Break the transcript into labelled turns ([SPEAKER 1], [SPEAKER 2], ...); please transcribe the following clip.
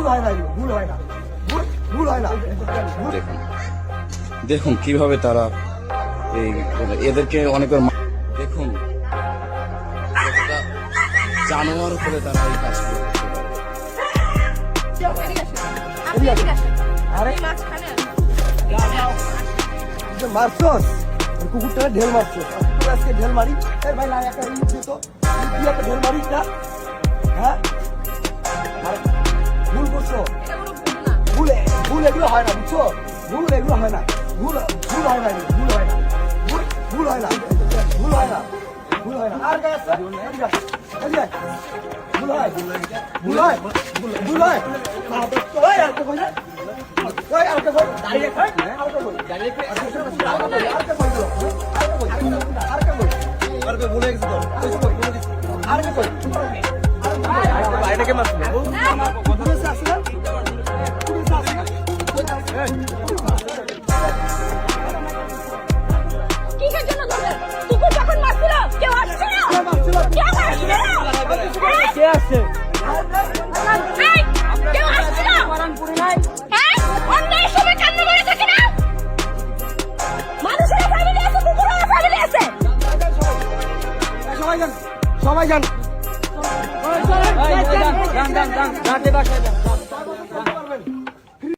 [SPEAKER 1] ভুল হয় না, ভুল হয় না, ভুল হয় না।
[SPEAKER 2] দেখুন দেখুন কিভাবে তারা এই এদেরকে অনেকের দেখুন একটা জানোয়ার করে তারা এই কাজ করে।
[SPEAKER 1] আরে মারছস কুকুরটা ঢেল মারছস, আজকে ঢেল মারি। ভাই না একটা ইট দিত, তুই একটা ঢেল মারিস না। হ্যাঁ ভুল করছো, ভুল ভুল এগুলো হয় না, বুঝছো? ভুল এগুলো হয় না, ভুল ভুল হয় না, ভুল হয় না, ভুল হয় না, ভুল হয় না, ভুল হয় না। আর গাছ ভুল হয়, ভুল হয়, ভুল হয়, ভুল হয়। ওই আরেকটা কই না, ওই আরেকটা কই, দাঁড়িয়ে কই, আরেকটা কই, দাঁড়িয়ে কই, আরেকটা কই, আরেকটা কই, আরেকটা কই, আরেকটা ভুলে গেছি তো, আরেকটা কই, বাইরেকে মারছো পুলিশ আসছে না, পুলিশ আসছে না।
[SPEAKER 3] কিসের জন্য ধরলেন? কুকুর যখন মারছিল কেউ আসছে না? কেউ আসছে না?
[SPEAKER 1] কে আসছে?
[SPEAKER 3] এই, কেউ আসছে না? হ্যাঁ? অন্যায়ের সময় কান্না করে থাকে না? মানুষের ফ্যামিলি আছে, কুকুরের ফ্যামিলি আছে।
[SPEAKER 1] সবাই যান, সবাই যান, যান, যান, যান, যান, যান, যান, যান, যান, যান, যান, যান, যান, যান,